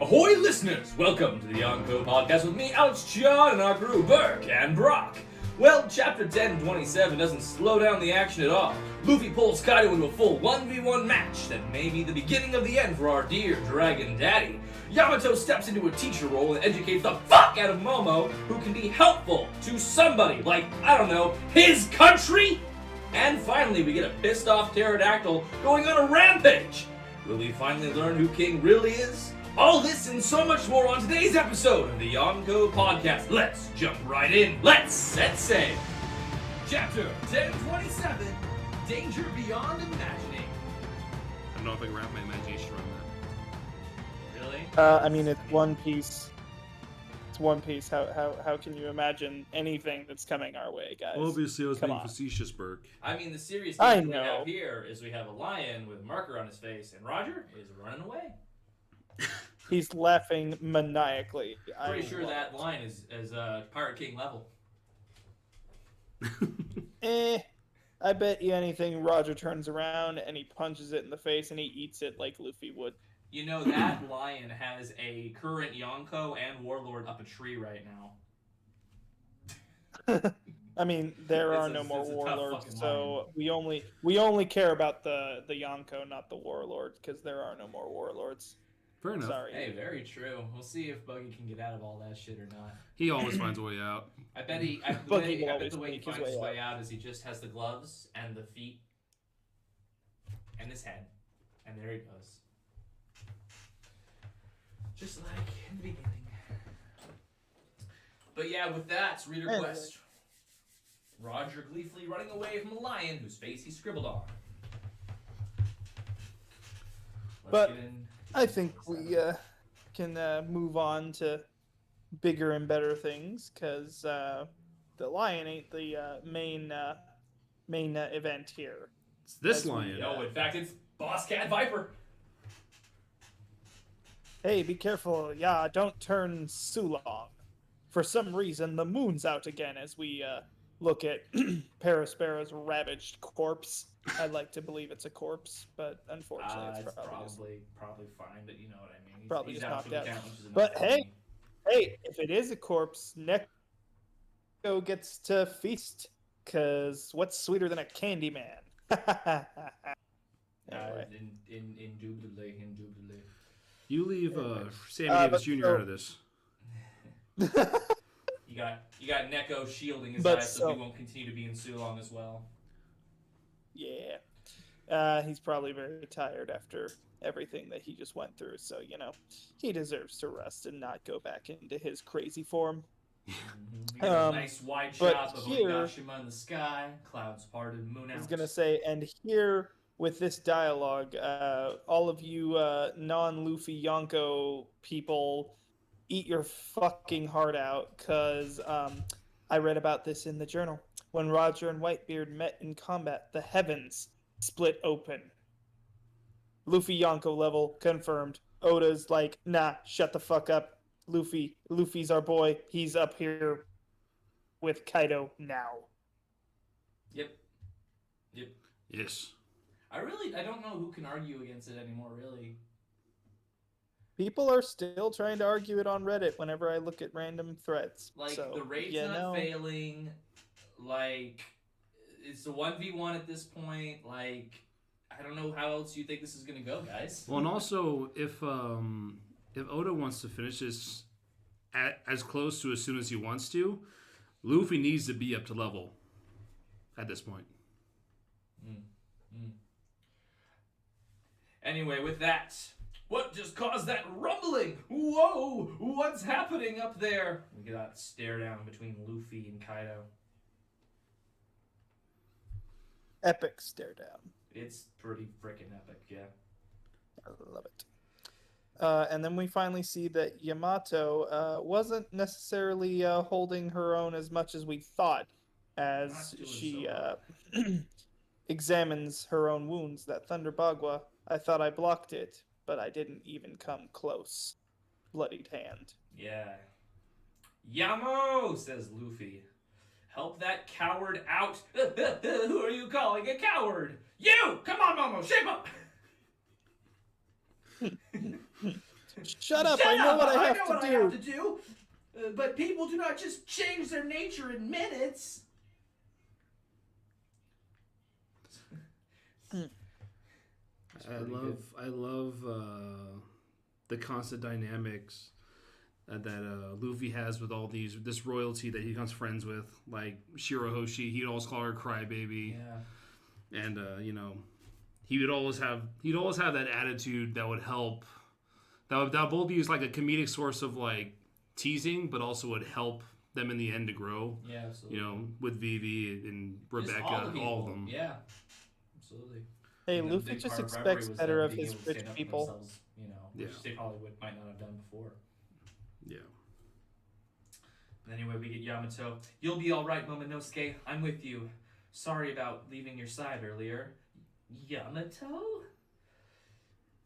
Ahoy listeners! Welcome to the Yonko Podcast with me, Alex John, and our crew, Burke and Brock. Well, Chapter 1027 doesn't slow down the action at all. Luffy pulls Kaido into a full 1v1 match that may be the beginning of the end for our dear Dragon Daddy. Yamato steps into a teacher role and educates the fuck out of Momo, who can be helpful to somebody, like, I don't know, his country? And finally, we get a pissed off pterodactyl going on a rampage. Will we finally learn who King really is? All this and so much more on today's episode of the Yonko Podcast. Let's jump right in. Let's set sail. Chapter 1027, Danger Beyond Imagining. I don't know if I can wrap my imagination around that. Really? I mean, it's One Piece. It's One Piece. How can you imagine anything that's coming our way, guys? Obviously, I was Come being on. facetious, Burke. I mean, the serious I thing we know. have here is we have a lion with a marker on his face, and Roger is running away. He's laughing maniacally. Pretty sure that line is Pirate King level. I bet you anything Roger turns around and he punches it in the face and he eats it like Luffy would. You know, that lion has a current Yonko and Warlord up a tree right now. I mean, there It's are a- no more it's a tough warlords, fucking so we only care about the Yonko, not the warlord, because there are no more warlords. Fair enough. Sorry. Hey, very true. We'll see if Buggy can get out of all that shit or not. He always finds a way out. I bet the Buggy will way always he make his finds his way way out is he just has the gloves and the feet and his head, and there he goes. Just like in the beginning. But yeah, with that, reader Anyway. quest. Roger gleefully running away from a lion whose face he scribbled on. But get in. I think we can move on to bigger and better things, because the lion ain't the main event here. It's this As we- lion. No, in fact, it's Boss Cat Viper. Hey, be careful, yeah, don't turn Sulong. For some reason, the moon's out again as we look at Parasparrow's ravaged corpse. I'd like to believe it's a corpse, but unfortunately, It's it's probably probably fine, but you know what I mean. Probably he's just out for knocked the out. count, which is enough But for hey, me. Hey, if it is a corpse, Neko gets to feast, cause what's sweeter than a candy man? Anyway. Indubitably. You leave Sammy but Davis Jr. so- out of this. You got Neko shielding his But eyes so so- he won't continue to be in Sulong as well. Yeah. He's probably very tired after everything that he just went through, so, he deserves to rest and not go back into his crazy form. You get a Um, nice wide but shot of here- Onigashima in the sky, clouds parted, moon I out. was going to say, and here with this dialogue, all of you non-Luffy Yonko people, eat your fucking heart out, because I read about this in the journal. When Roger and Whitebeard met in combat, the heavens split open. Luffy Yonko level confirmed. Oda's like, nah, shut the fuck up. Luffy's our boy. He's up here with Kaido now. Yep. Yes. I don't know who can argue against it anymore, really. People are still trying to argue it on Reddit whenever I look at random threads. Like, so, the raid's you not know, failing. Like, it's a 1v1 at this point. Like, I don't know how else you think this is going to go, guys. Well, and also, if Oda wants to finish this as close to as soon as he wants to, Luffy needs to be up to level at this point. Anyway, with that, what just caused that rumbling? Whoa! What's happening up there? We get that stare down between Luffy and Kaido. epic stare down. It's pretty freaking epic, yeah. I love it. And then we finally see that Yamato wasn't necessarily holding her own as much as we thought, as Not doing she so examines her own wounds. That Thunder Bagua, I thought I blocked it, but I didn't even come close. Bloodied hand. Yeah. Yamo, says Luffy. Help that coward out. Who are you calling a coward? You! Come on, Momo, shape up! Shut up! I know what I have to do. But people do not just change their nature in minutes. I love the constant dynamics that Luffy has with all this royalty that he becomes friends with, like Shirahoshi. He'd always call her crybaby, and he'd always have that attitude that would help. That would both be like a comedic source of like teasing, but also would help them in the end to grow. Yeah, absolutely. With Vivi and Rebecca, all of them. Yeah, absolutely. Hey, Luffy just expects better of his rich people. Which they probably might not have done before. Yeah. But anyway, we get Yamato. You'll be all right, Momonosuke. I'm with you. Sorry about leaving your side earlier. Yamato?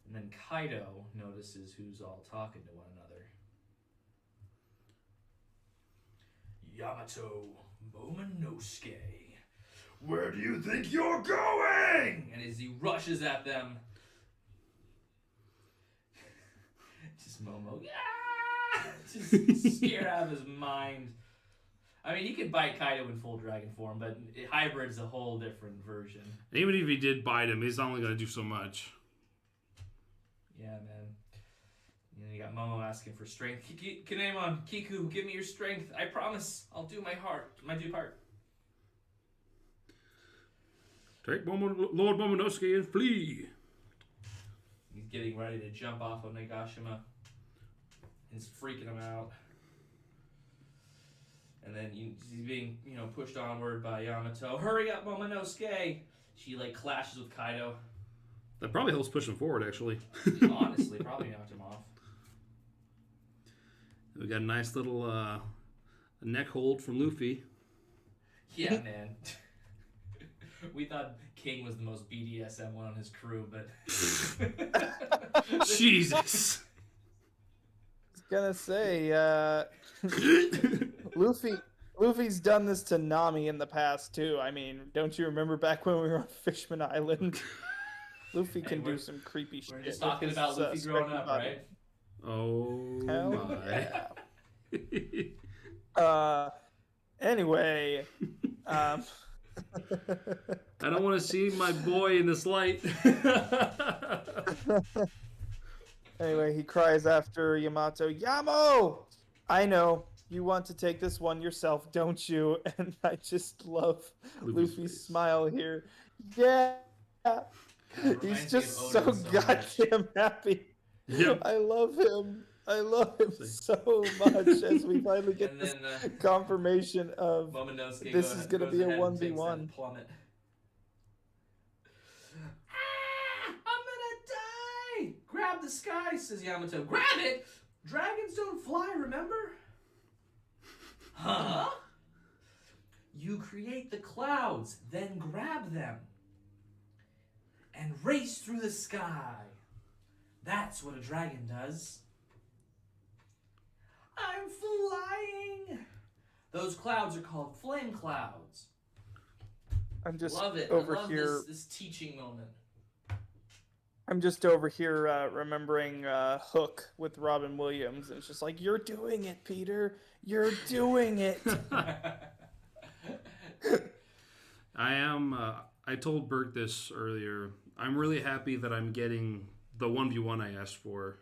And then Kaido notices who's all talking to one another. Yamato Momonosuke, where do you think you're going? And as he rushes at them, just Momo, just scared out of his mind. I mean, he could bite Kaido in full dragon form, but hybrid's a whole different version. Even if he did bite him, he's only going to do so much. Yeah, man. You got Momo asking for strength. Kinemon, Kiku, give me your strength. I promise I'll do my due part. Take Lord Momonosuke and flee. He's getting ready to jump off of Onigashima. It's freaking him out. And then he's being, pushed onward by Yamato. Hurry up, Momonosuke! She, clashes with Kaido. That probably helps push him forward, actually. Honestly, probably knocked him off. We got a nice little neck hold from Luffy. Yeah, man. We thought King was the most BDSM one on his crew, but... Jesus! I was gonna say, Luffy's done this to Nami in the past, too. I mean, don't you remember back when we were on Fishman Island? Luffy can do some creepy shit. We're just talking about Luffy growing up, right? Oh, hell my. Yeah. Anyway, I don't want to see my boy in this light. Anyway, he cries after Yamato, Yamo! I know, you want to take this one yourself, don't you? And I just love Luffy's smile here. Yeah! He's just so goddamn happy. Yep. I love him. I love him so much as we finally get this confirmation of Momonosuke this is going to be a 1v1. Plummet. I'm gonna die! Grab the sky, says Yamato. Grab it? Dragons don't fly, remember? Huh? You create the clouds, then grab them. And race through the sky. That's what a dragon does. I'm flying! Those clouds are called flame clouds. I'm just Love it. over I love here. This teaching moment. I'm just over here remembering Hook with Robin Williams. And it's just like, you're doing it, Peter. You're doing it. I am. I told Burke this earlier. I'm really happy that I'm getting the 1v1 I asked for.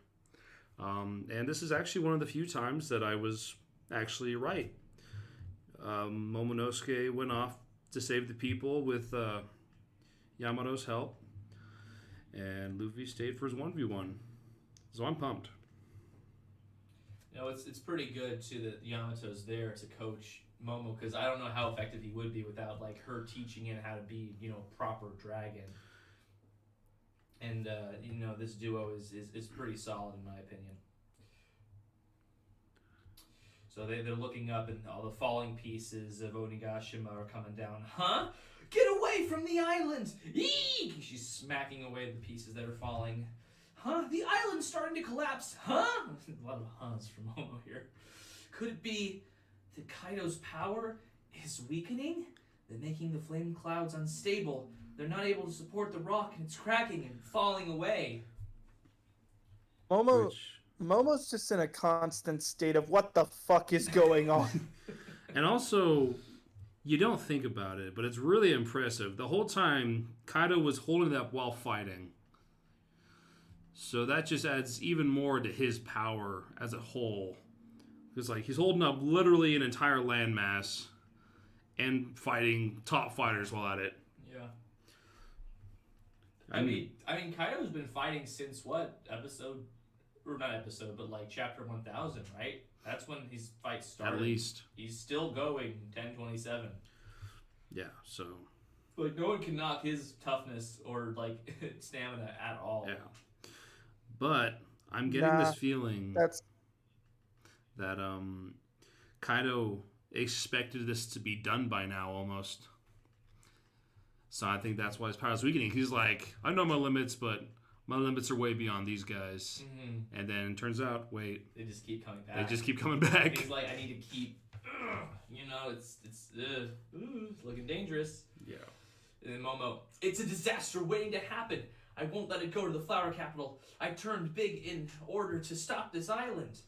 And this is actually one of the few times that I was actually right. Momonosuke went off to save the people with Yamato's help. And Luffy stayed for his 1v1. So I'm pumped. It's pretty good, too, that Yamato's there to coach Momo, because I don't know how effective he would be without, her teaching him how to be, proper dragon. And, this duo is pretty solid, in my opinion. So they're looking up, and all the falling pieces of Onigashima are coming down. Huh? Get away from the island! Eee! She's smacking away the pieces that are falling. Huh? The island's starting to collapse. Huh? A lot of huhs from Momo here. Could it be that Kaido's power is weakening? They're making the flame clouds unstable. They're not able to support the rock, and it's cracking and falling away. Momo Momo's just in a constant state of what the fuck is going on. And also, you don't think about it, but it's really impressive. The whole time, Kaido was holding it up while fighting. So that just adds even more to his power as a whole. Because like he's holding up literally an entire landmass and fighting top fighters while at it. Yeah. I mean, Kaido's been fighting since what episode, or not episode, but like chapter 1000, right? That's when his fight started. At least. He's still going 1027. Yeah, so. Like no one can knock his toughness or like stamina at all. Yeah. But I'm getting this feeling that Kaido expected this to be done by now almost. So I think that's why his power is weakening. He's like, I know my limits, but my limits are way beyond these guys. Mm-hmm. And then it turns out, wait. They just keep coming back. They just keep coming back. And he's like, I need to keep, it's looking dangerous. Yeah. And then Momo, it's a disaster waiting to happen. I won't let it go to the flower capital. I turned big in order to stop this island.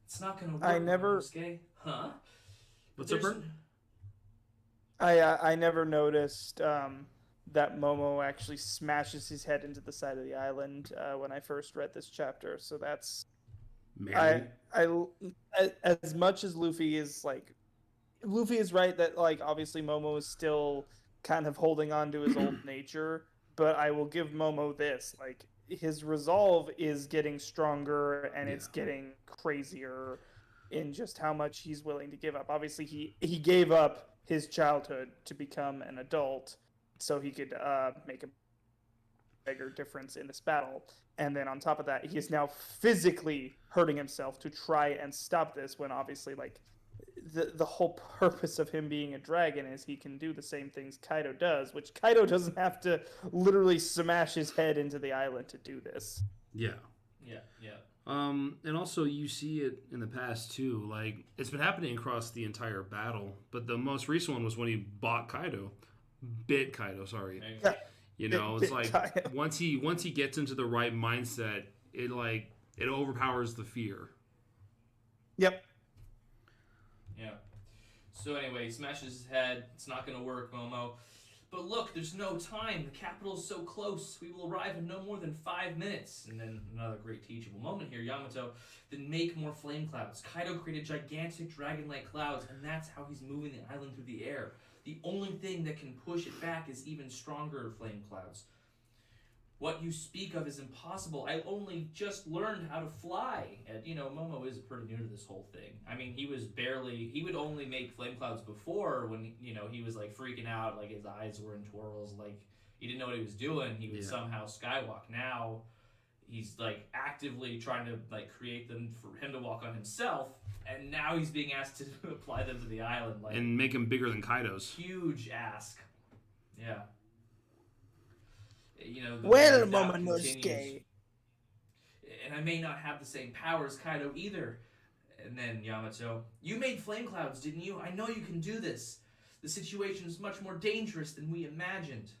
It's not going to work. Momosuke. Huh? What's up, Bert? I never noticed that Momo actually smashes his head into the side of the island when I first read this chapter. So that's as much as Luffy is right that like obviously Momo is still kind of holding on to his old nature, but I will give Momo this, like his resolve is getting stronger and it's getting crazier in just how much he's willing to give up. Obviously he gave up his childhood to become an adult so he could make a bigger difference in this battle. And then on top of that, he is now physically hurting himself to try and stop this when obviously like the whole purpose of him being a dragon is he can do the same things Kaido does, which Kaido doesn't have to literally smash his head into the island to do this. Yeah. Yeah. And also you see it in the past too. Like it's been happening across the entire battle, but the most recent one was when he bit Kaido. Sorry. Yeah. You know, it's like Kaido. once he gets into the right mindset, it overpowers the fear. Yep. Yeah. So anyway, he smashes his head. It's not going to work, Momo. But look, there's no time. The capital's so close. We will arrive in no more than 5 minutes. And then another great teachable moment here, Yamato. Then make more flame clouds. Kaido created gigantic dragon-like clouds, and that's how he's moving the island through the air. The only thing that can push it back is even stronger flame clouds. What you speak of is impossible. I only just learned how to fly. And, Momo is pretty new to this whole thing. I mean, he would only make flame clouds before when, he was, like, freaking out, like, his eyes were in twirls, like, he didn't know what he was doing. He would somehow skywalk. Now, he's, like, actively trying to, like, create them for him to walk on himself, and now he's being asked to apply them to the island. Like, and make him bigger than Kaido's. Huge ask. Yeah. Well, Momonosuke. And I may not have the same power as Kaido either. And then Yamato, you made flame clouds, didn't you? I know you can do this. The situation is much more dangerous than we imagined.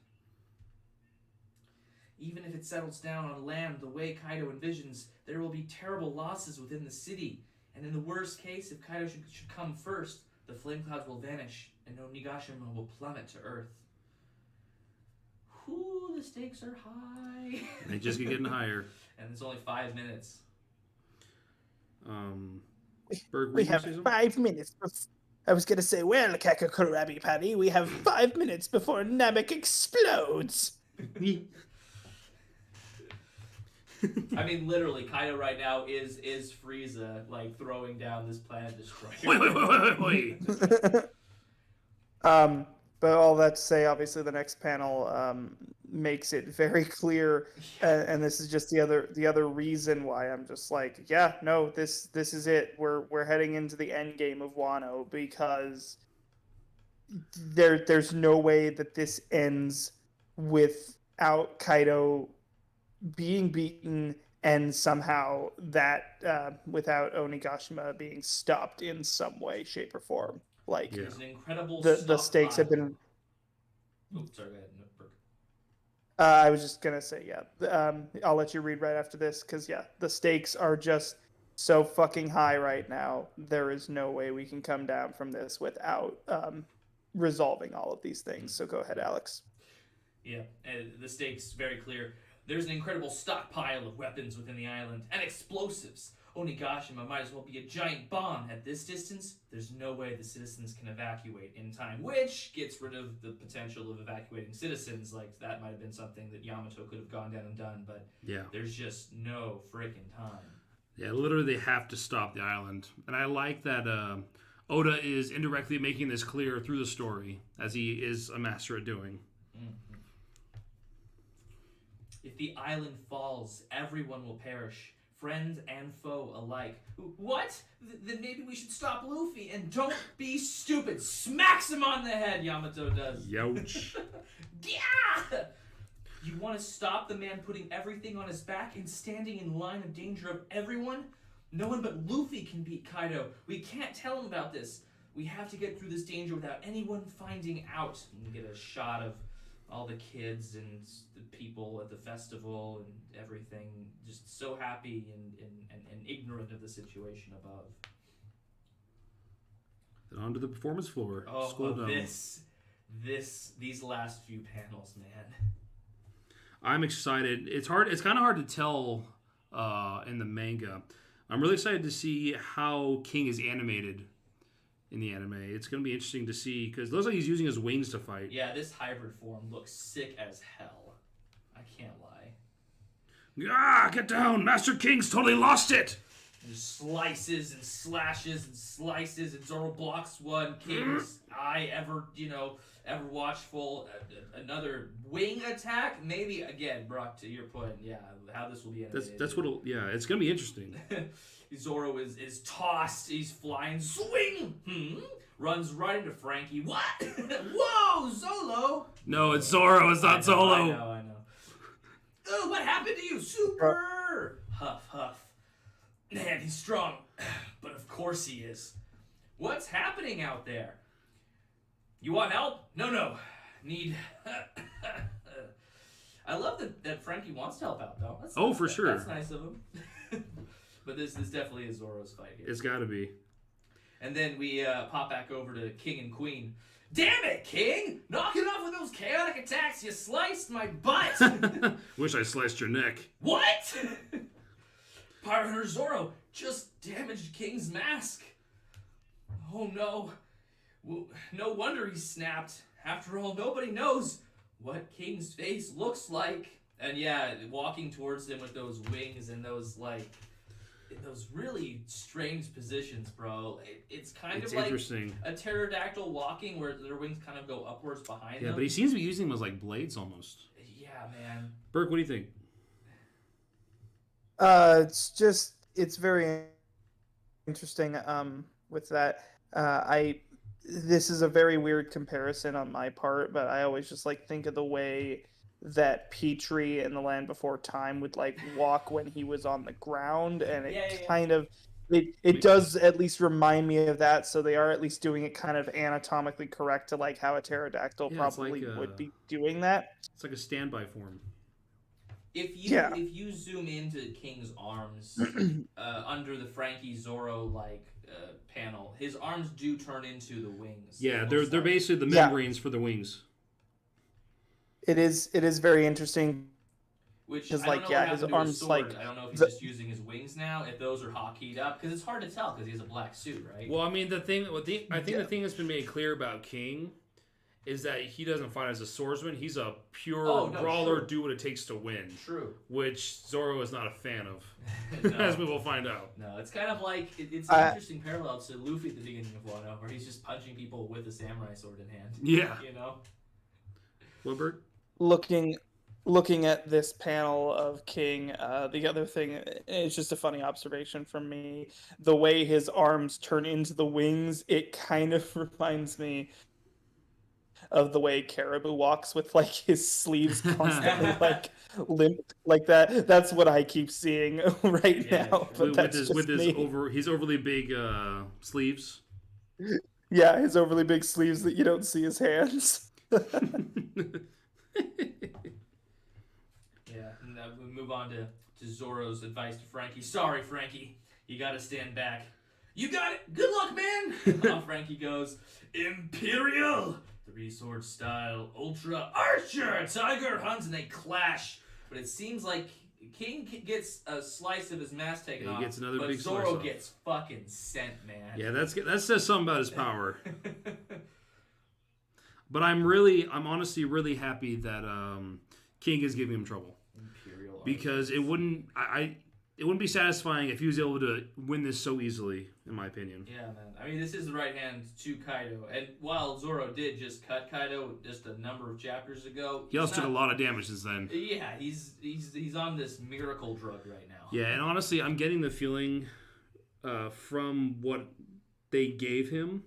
Even if it settles down on land the way Kaido envisions, there will be terrible losses within the city. And in the worst case, if Kaido should come first, the flame clouds will vanish and Onigashima will plummet to Earth. Ooh, the stakes are high. They just keep getting higher. And it's only 5 minutes. Berg, we have 5 minutes. I was going to say, well, Kakakurabi Patty, we have 5 minutes before Namek explodes. I mean, literally, Kaido right now is Frieza, like, throwing down this planet destroyer. Wait. But all that to say, obviously, the next panel makes it very clear, and this is just the other reason why I'm just like, yeah, no, this is it. We're heading into the end game of Wano because there's no way that this ends without Kaido being beaten and somehow that without Onigashima being stopped in some way, shape, or form. Like, there's an incredible the stakes have been. Oops, sorry, go ahead, Burke. I was just gonna say, yeah. I'll let you read right after this, because yeah, the stakes are just so fucking high right now. There is no way we can come down from this without resolving all of these things. So go ahead, Alex. Yeah, and the stakes very clear. There's an incredible stockpile of weapons within the island and explosives. Onigashima might as well be a giant bomb. At this distance, there's no way the citizens can evacuate in time, which gets rid of the potential of evacuating citizens. Like, that might have been something that Yamato could have gone down and done, but Yeah. there's just no freaking time. Yeah, literally they have to stop the island. And I like that Oda is indirectly making this clear through the story, as he is a master at doing. Mm-hmm. If the island falls, everyone will perish. Friend and foe alike. What? Then maybe we should stop Luffy and don't be stupid. Smacks him on the head, Yamato does. Youch. Yeah! You want to stop the man putting everything on his back and standing in line of danger of everyone? No one but Luffy can beat Kaido. We can't tell him about this. We have to get through this danger without anyone finding out. And you get a shot of all the kids and the people at the festival and everything, just so happy and ignorant of the situation above. Then onto the performance floor. Oh, these last few panels, man. I'm excited. It's hard. It's kind of hard to tell in the manga. I'm really excited to see how King is animated in the anime. It's going to be interesting to see, because it looks like he's using his wings to fight. Yeah, this hybrid form looks sick as hell. I can't lie. Ah, get down! Master King's totally lost it! And slices and slashes and slices, and Zorro blocks one. King's eye ever watchful. Another wing attack? Maybe, again, Brock, to your point, yeah, how this will be animated. That's what'll, yeah, it's going to be interesting. Zorro is tossed. He's flying. Swing! Runs right into Frankie. What? Whoa, Zolo! No, it's Zorro. It's not Zolo. I know. Oh, what happened to you? Super! Huff, huff. Man, he's strong. But of course he is. What's happening out there? You want help? No. Need... I love that Frankie wants to help out, though. For sure. That's nice of him. But this definitely is Zorro's fight here. It's got to be. And then we pop back over to King and Queen. Damn it, King! Knock it off with those chaotic attacks! You sliced my butt! Wish I sliced your neck. What? Pirate Hunter Zorro just damaged King's mask. Oh no. Well, no wonder he snapped. After all, nobody knows what King's face looks like. And yeah, walking towards him with those wings and those really strange positions, bro. It's kind of like interesting. A pterodactyl walking where their wings kind of go upwards behind them. Yeah, but he seems to be using them as like blades almost. Yeah, man. Burke, what do you think? It's very interesting with that. This is a very weird comparison on my part, but I always just like think of the way that Petrie in The Land Before Time would like walk when he was on the ground, and it does at least remind me of that. So they are at least doing it kind of anatomically correct to like how a pterodactyl probably would be doing that. It's like a standby form. If you zoom into King's arms under the Frankie Zorro panel, his arms do turn into the wings. Yeah, they're basically the membranes for the wings. It is very interesting. Which I don't know what his arms I don't know if he's just using his wings now. If those are hockeyed up, because it's hard to tell because he has a black suit, right? Well, I mean the thing that's been made clear about King is that he doesn't fight as a swordsman. He's a pure brawler, do what it takes to win. True. Which Zorro is not a fan of, as we will find out. No, it's kind of like, it's an interesting parallel to Luffy at the beginning of Wano, where he's just punching people with a samurai sword in hand. Yeah. You know? Wilbert? Looking at this panel of King, the other thing, it's just a funny observation from me. The way his arms turn into the wings, it kind of reminds me of the way Caribou walks with like his sleeves constantly like limp like that. That's what I keep seeing right now. But his overly big sleeves. Yeah, his overly big sleeves that you don't see his hands. move on to Zoro's advice to Frankie. Sorry, Frankie. You gotta stand back. You got it. Good luck, man. Off Frankie goes. Imperial. 3-sword style. Ultra Archer. Tiger hunts and they clash. But it seems like King gets a slice of his mask taken off. He gets another but big Zorro slice off. gets fucking sent, man. Yeah, that says something about his power. But I'm honestly really happy that King is giving him trouble. Imperial because it wouldn't be satisfying if he was able to win this so easily, in my opinion. Yeah, man. I mean, this is the right hand to Kaido, and while Zorro did just cut Kaido just a number of chapters ago, He also took a lot of damage since then. Yeah, he's on this miracle drug right now. Yeah, and honestly, I'm getting the feeling from what they gave him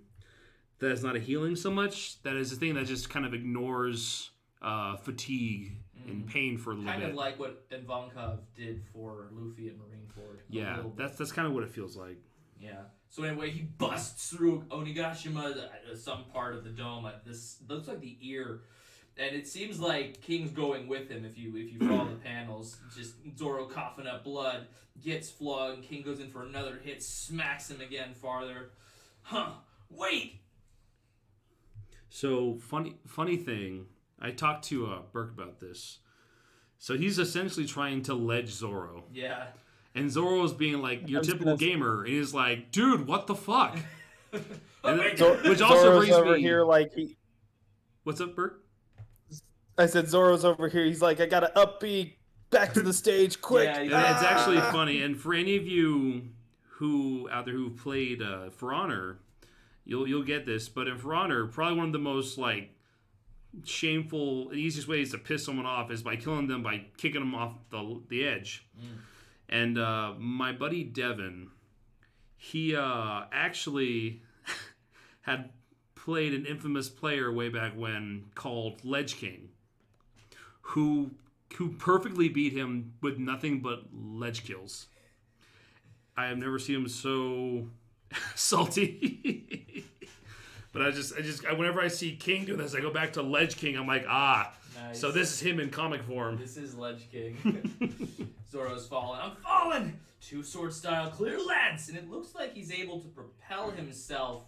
that it's not a healing so much. That is a thing that just kind of ignores fatigue and pain for a little bit. Kind of like what Ivankov did for Luffy at Marineford. Yeah, that's kind of what it feels like. Yeah. So anyway, he busts through Onigashima, some part of the dome. This looks like the ear, and it seems like King's going with him. If you follow the panels, just Zorro coughing up blood, gets flogged. King goes in for another hit, smacks him again farther. Wait. So funny thing. I talked to Burke about this. So he's essentially trying to ledge Zorro. Yeah. And Zorro's being like, your typical gamer. And he's like, dude, what the fuck? Which also brings over me... here like he... What's up, Burke? I said Zorro's over here. He's like, I gotta up B, back to the stage, quick. Yeah, it's actually funny. And for any of you out there who've played For Honor, you'll get this. But in For Honor, probably one of the most like shameful, the easiest ways to piss someone off is by killing them by kicking them off the edge. And my buddy Devin, he actually had played an infamous player way back when called Ledge King, who perfectly beat him with nothing but ledge kills. I have never seen him so salty. But I whenever I see King do this, I go back to Ledge King. I'm like, nice. So this is him in comic form. This is Ledge King. Zoro's falling. I'm falling! 2-sword style clear lance! And it looks like he's able to propel himself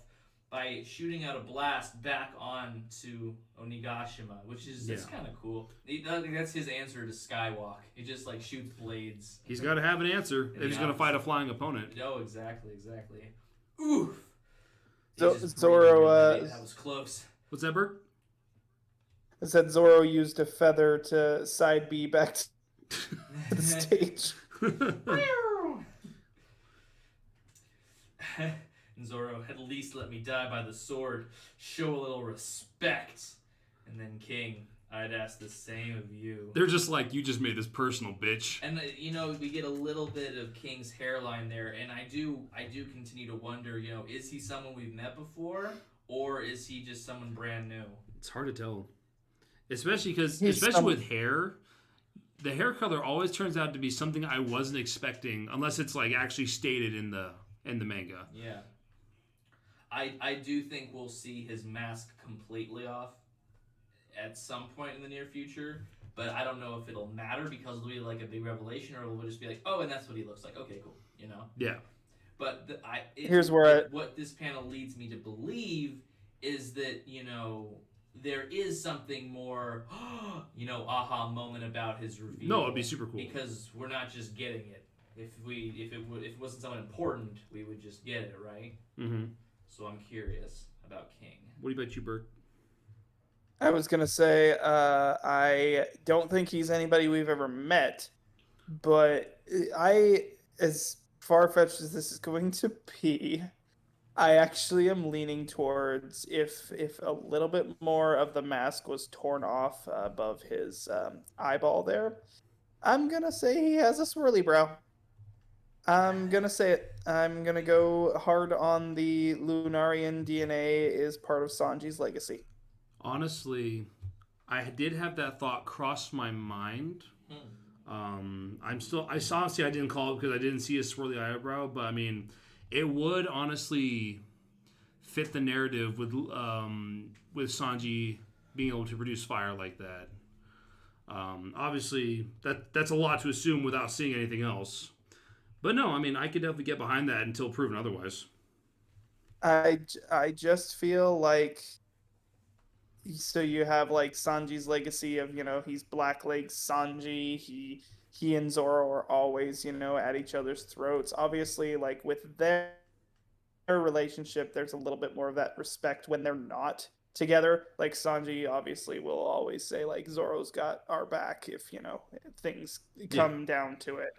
by shooting out a blast back on to Onigashima, which is that's kind of cool. That's his answer to Skywalk. He just like shoots blades. He's got to have an answer if he's going to fight a flying opponent. No, exactly. Oof! So, Zorro, that was close. What's that, Bert? I said Zorro used a feather to side B back to the stage. And Zorro, at least let me die by the sword. Show a little respect. And then King, I'd ask the same of you. They're just like, you just made this personal, bitch. And we get a little bit of King's hairline there, and I do continue to wonder, is he someone we've met before, or is he just someone brand new? It's hard to tell, especially with hair. The hair color always turns out to be something I wasn't expecting, unless it's like actually stated in the manga. Yeah, I do think we'll see his mask completely off at some point in the near future, but I don't know if it'll matter because it'll be like a big revelation, or it'll just be like, oh, and that's what he looks like. Okay, cool. Yeah. But what this panel leads me to believe is that there is something more, aha moment about his reveal. No, it'd be super cool because we're not just getting it. If it wasn't someone important, we would just get it, right? Mm-hmm. So I'm curious about King. What about you, Bert? I was going to say, I don't think he's anybody we've ever met, but as far-fetched as this is going to be, I actually am leaning towards if a little bit more of the mask was torn off above his eyeball there, I'm going to say he has a swirly brow. I'm going to say it. I'm going to go hard on the Lunarian DNA is part of Sanji's legacy. Honestly, I did have that thought cross my mind. I didn't call it because I didn't see a swirly eyebrow, but I mean, it would honestly fit the narrative with Sanji being able to produce fire like that. Obviously, that's a lot to assume without seeing anything else. But no, I mean, I could definitely get behind that until proven otherwise. I just feel like so you have like Sanji's legacy of, he's Blackleg Sanji. He and Zoro are always, at each other's throats. Obviously, like with their relationship, there's a little bit more of that respect when they're not together. Like Sanji obviously will always say like Zoro's got our back if, things come down to it.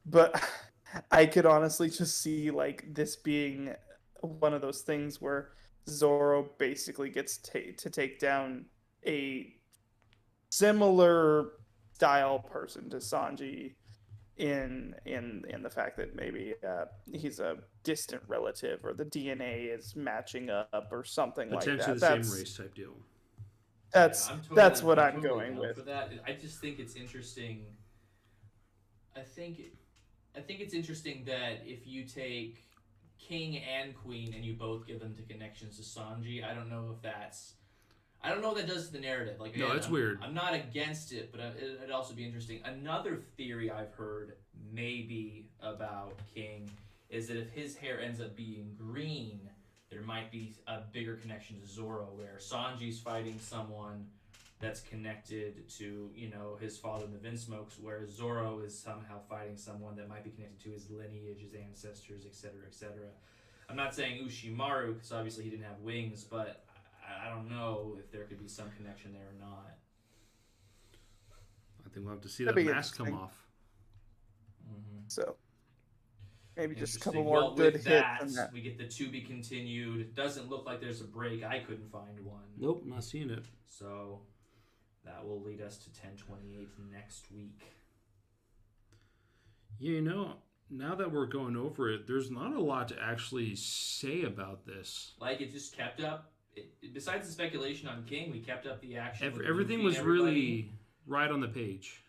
But I could honestly just see like this being one of those things where Zoro basically gets to take down a similar style person to Sanji in the fact that maybe he's a distant relative or the DNA is matching up or something like that. Potentially the same race type deal. That's what I'm totally going down with. for that. I just think it's interesting. I think it's interesting that if you take King and Queen and you both give them to connections to Sanji, I don't know what that does to the narrative. Like, no, it's weird. I'm not against it, but it'd also be interesting. Another theory I've heard maybe about King is that if his hair ends up being green, there might be a bigger connection to Zorro, where Sanji's fighting someone that's connected to, his father in the Vinsmokes, whereas Zorro is somehow fighting someone that might be connected to his lineage, his ancestors, etc., etc. I'm not saying Ushimaru, because obviously he didn't have wings, but I don't know if there could be some connection there or not. I think we'll have to see that mask come off. Mm-hmm. So maybe just a couple more good hits. That. We get the to be continued. It doesn't look like there's a break. I couldn't find one. Nope, not seeing it. So that will lead us to 10/28 next week. Yeah, now that we're going over it, there's not a lot to actually say about this. Like, it just kept up. Besides the speculation on King, we kept up the action. Everything was really right on the page.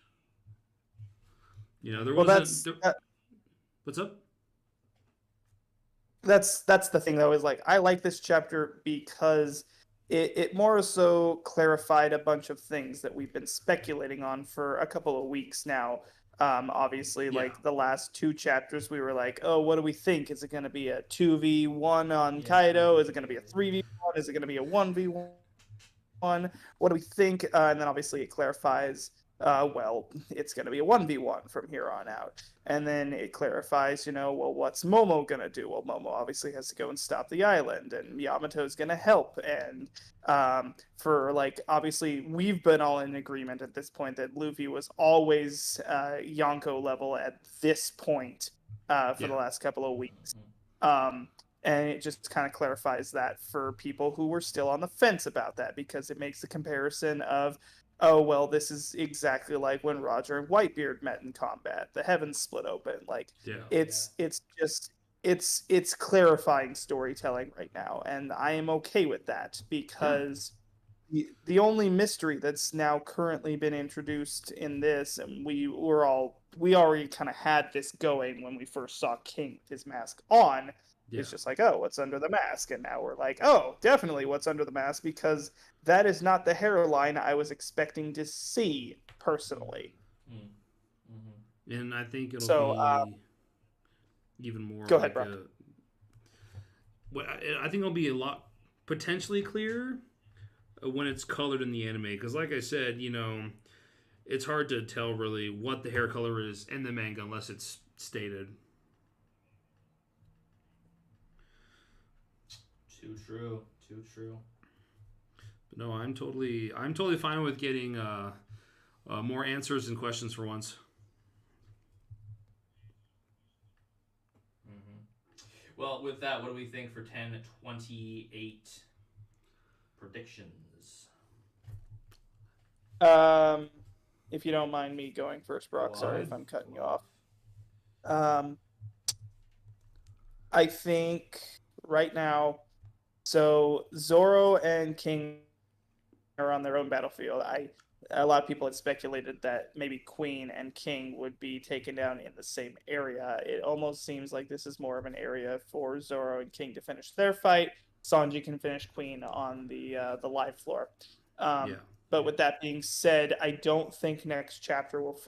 There wasn't. What's up? That's the thing though, is like I like this chapter because it more so clarified a bunch of things that we've been speculating on for a couple of weeks now. Obviously, like the last two chapters, we were like, oh, what do we think? Is it going to be a 2v1 on Kaido? Is it going to be a 3v1? Is it going to be a 1v1? What do we think? And then obviously it clarifies, it's going to be a 1v1 from here on out. And then it clarifies, what's Momo going to do? Well, Momo obviously has to go and stop the island, and Yamato's going to help. And obviously, we've been all in agreement at this point that Luffy was always Yonko level at this point for the last couple of weeks. And it just kind of clarifies that for people who were still on the fence about that, because it makes the comparison of, oh, well, this is exactly like when Roger and Whitebeard met in combat. The heavens split open. It's clarifying storytelling right now, and I am okay with that, because the only mystery that's now currently been introduced in this, and we already kind of had this going when we first saw King with his mask on. It's just like, oh, what's under the mask? And now we're like, oh, definitely what's under the mask, because that is not the hairline I was expecting to see, personally. Mm-hmm. And I think it'll be even more. Go ahead, Brock. I think it'll be a lot potentially clearer when it's colored in the anime. Because like I said, it's hard to tell really what the hair color is in the manga unless it's stated. Too true. But no, I'm totally fine with getting more answers and questions for once. Mm-hmm. Well, with that, what do we think for 10/28 predictions? If you don't mind me going first, Brock. Sorry if I'm cutting you off. I think right now, so Zorro and King are on their own battlefield. A lot of people had speculated that maybe Queen and King would be taken down in the same area. It almost seems like this is more of an area for Zorro and King to finish their fight. Sanji can finish Queen on the live floor. But with that being said, I don't think next chapter will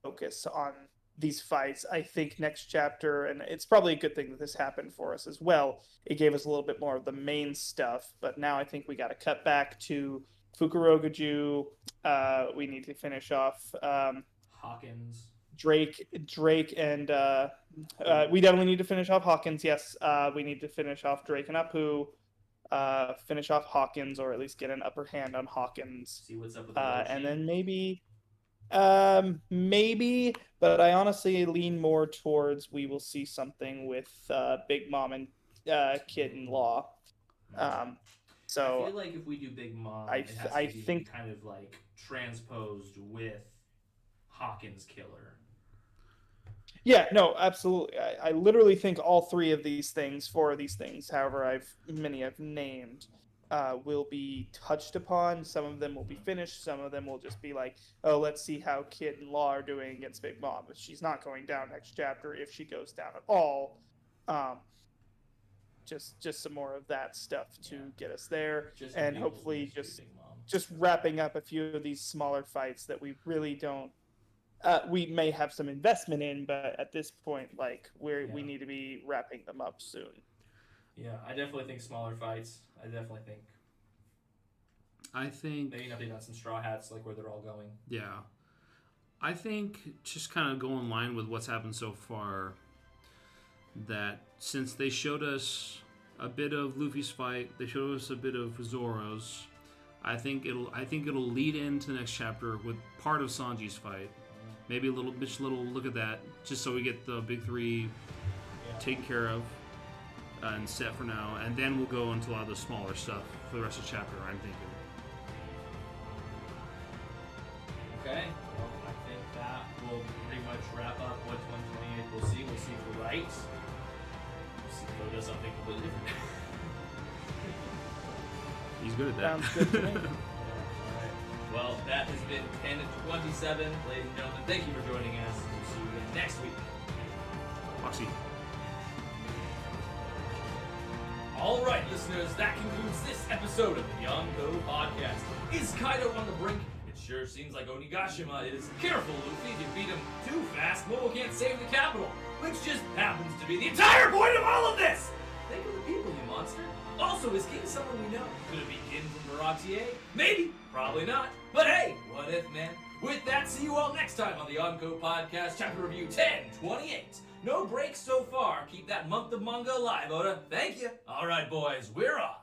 focus on these fights. I think next chapter, and it's probably a good thing that this happened for us as well, it gave us a little bit more of the main stuff, but now I think we got to cut back to Fukurokuju. We need to finish off Hawkins. Drake, and we definitely need to finish off Hawkins. Yes, we need to finish off Drake and Apu. Finish off Hawkins, or at least get an upper hand on Hawkins. See what's up with and then maybe, but I honestly lean more towards we will see something with Big Mom and Kid in Law. So I feel like if we do Big Mom, I it has to be think kind of like transposed with Hawkins Killer. Yeah, no, absolutely. I literally think all three of these things, four of these things, however many I've named, will be touched upon. Some of them will be finished. Some of them will just be like, oh, let's see how Kid and Law are doing against Big Mom. But she's not going down next chapter, if she goes down at all. Just some more of that stuff to get us there, and hopefully just wrapping up a few of these smaller fights that we really don't. We may have some investment in, but at this point, like we need to be wrapping them up soon. Yeah, I definitely think smaller fights. I think maybe nothing on some Straw Hats, like where they're all going. Yeah, I think just kind of go in line with what's happened so far. That since they showed us a bit of Luffy's fight, they showed us a bit of Zoro's. I think it'll lead into the next chapter with part of Sanji's fight. Maybe a little look at that, just so we get the big three taken care of and set for now, and then we'll go into a lot of the smaller stuff for the rest of the chapter, I'm thinking. Okay, well, I think that will pretty much wrap up what 128 we'll see. We'll see if we're right. We'll see if Oda does something completely different. He's good at that. Sounds good to me. Well, that has been 1027. Ladies and gentlemen, thank you for joining us. We'll see you again next week. Foxy. All right, listeners, that concludes this episode of the Yonko Podcast. Is Kaido on the brink? It sure seems like Onigashima is. Careful, Luffy. If you beat him too fast, Momo can't save the capital, which just happens to be the entire point of all of this. Think of the people, you monster. Also, is King someone we know? Could it be Kin from Baratier? Maybe. Probably not. But hey, what if, man? With that, see you all next time on the Yonko Podcast, Chapter Review 1028. No breaks so far. Keep that month of manga alive, Oda. Thank you. All right, boys, we're off.